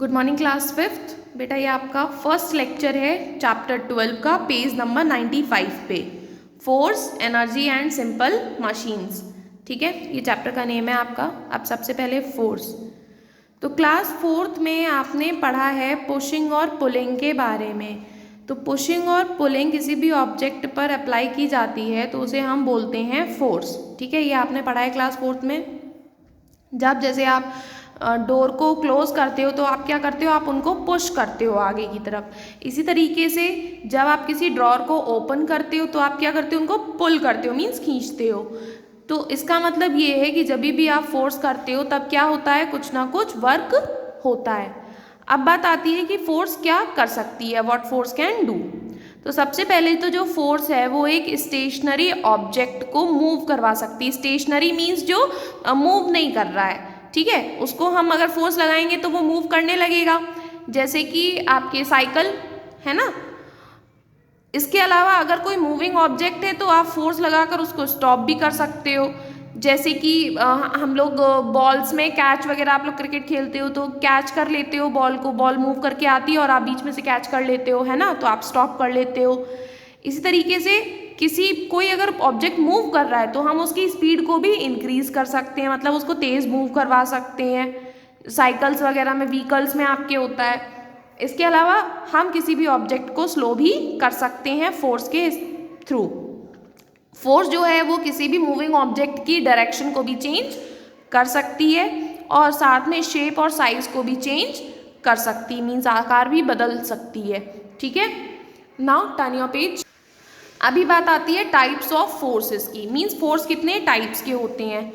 Good morning class fifth. बेटा ये आपका फर्स्ट लेक्चर है चैप्टर 12 का, पेज नंबर 95 पे, force, energy and simple machines. ठीक है, ये चैप्टर का नेम है आपका। अब सबसे पहले फोर्स। तो क्लास फोर्थ में आपने पढ़ा है पुशिंग और पुलिंग के बारे में। तो पुशिंग और पुलिंग किसी भी ऑब्जेक्ट पर अप्लाई की जाती है तो उसे हम बोलते हैं फोर्स। ठीक है, ये आपने पढ़ा है क्लास फोर्थ में। जब जैसे आप डोर को क्लोज करते हो तो आप क्या करते हो, आप उनको पुश करते हो आगे की तरफ। इसी तरीके से जब आप किसी ड्रॉर को ओपन करते हो तो आप क्या करते हो, उनको पुल करते हो, मीन्स खींचते हो। तो इसका मतलब ये है कि जब भी आप फोर्स करते हो तब क्या होता है, कुछ ना कुछ वर्क होता है। अब बात आती है कि फोर्स क्या कर सकती है, व्हाट फोर्स कैन डू। तो सबसे पहले तो जो फोर्स है वो एक स्टेशनरी ऑब्जेक्ट को मूव करवा सकती है। स्टेशनरी मीन्स जो मूव नहीं कर रहा है, ठीक है, उसको हम अगर फोर्स लगाएंगे तो वो मूव करने लगेगा। जैसे कि आपके साइकिल है ना। इसके अलावा अगर कोई मूविंग ऑब्जेक्ट है तो आप फोर्स लगाकर उसको स्टॉप भी कर सकते हो। जैसे कि हम लोग बॉल्स में कैच वगैरह, आप लोग क्रिकेट खेलते हो तो कैच कर लेते हो बॉल को, बॉल मूव करके आती है और आप बीच में से कैच कर लेते हो, है ना, तो आप स्टॉप कर लेते हो। इसी तरीके से कोई अगर ऑब्जेक्ट मूव कर रहा है तो हम उसकी स्पीड को भी इंक्रीज कर सकते हैं, मतलब उसको तेज मूव करवा सकते हैं। साइकिल्स वगैरह में, व्हीकल्स में आपके होता है। इसके अलावा हम किसी भी ऑब्जेक्ट को स्लो भी कर सकते हैं फोर्स के थ्रू। फोर्स जो है वो किसी भी मूविंग ऑब्जेक्ट की डायरेक्शन को भी चेंज कर सकती है और साथ में शेप और साइज को भी चेंज कर सकती है, मीन्स आकार भी बदल सकती है। ठीक है, नाउ टर्न योर पेज। अभी बात आती है टाइप्स ऑफ फोर्सेस की, मीन्स फोर्स कितने टाइप्स के होते हैं।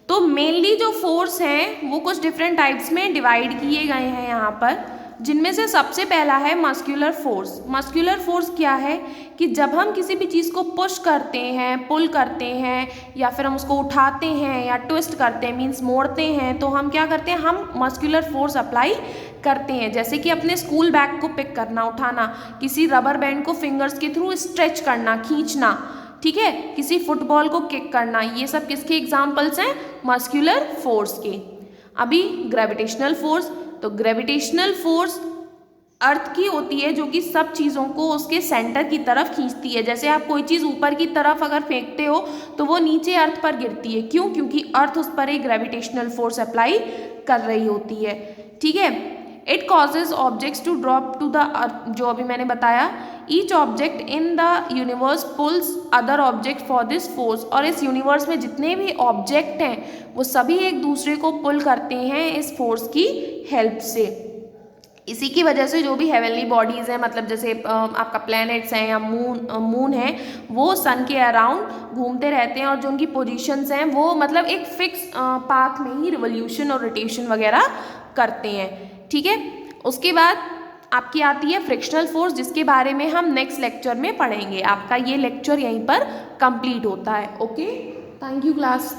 तो मेनली जो फोर्स हैं वो कुछ डिफरेंट टाइप्स में डिवाइड किए गए हैं यहाँ पर, जिनमें से सबसे पहला है मस्कुलर फोर्स। मस्कुलर फोर्स क्या है कि जब हम किसी भी चीज़ को पुश करते हैं, पुल करते हैं, या फिर हम उसको उठाते हैं या ट्विस्ट करते हैं, मीन्स मोड़ते हैं, तो हम क्या करते हैं, हम मस्कुलर फोर्स अप्लाई करते हैं। जैसे कि अपने स्कूल बैग को पिक करना, उठाना, किसी रबर बैंड को फिंगर्स के थ्रू स्ट्रेच करना, खींचना, ठीक है, किसी फुटबॉल को किक करना, ये सब किसके एग्जाम्पल्स हैं, मस्कुलर फोर्स के। अभी ग्रेविटेशनल फोर्स। तो ग्रेविटेशनल फोर्स अर्थ की होती है जो कि सब चीज़ों को उसके सेंटर की तरफ खींचती है। जैसे आप कोई चीज़ ऊपर की तरफ अगर फेंकते हो तो वो नीचे अर्थ पर गिरती है। क्यों? क्योंकि अर्थ उस पर एक ग्रेविटेशनल फोर्स अप्लाई कर रही होती है। ठीक है, it causes objects to drop to the earth, जो अभी मैंने बताया। Each object in the universe pulls other object for this force. और इस यूनिवर्स में जितने भी ऑब्जेक्ट हैं वो सभी एक दूसरे को पुल करते हैं इस फोर्स की हेल्प से। इसी की वजह से जो भी हेवनली बॉडीज़ हैं, मतलब जैसे आपका प्लैनेट्स हैं या मून है, वो सन के अराउंड घूमते रहते हैं और जो उनकी पोजीशंस हैं वो मतलब एक फिक्स पाथ में ही रिवोल्यूशन और रोटेशन वगैरह करते हैं। ठीक है, उसके बाद आपकी आती है फ्रिक्शनल फोर्स, जिसके बारे में हम नेक्स्ट लेक्चर में पढ़ेंगे। आपका ये लेक्चर यहीं पर कंप्लीट होता है। Okay, thank you class.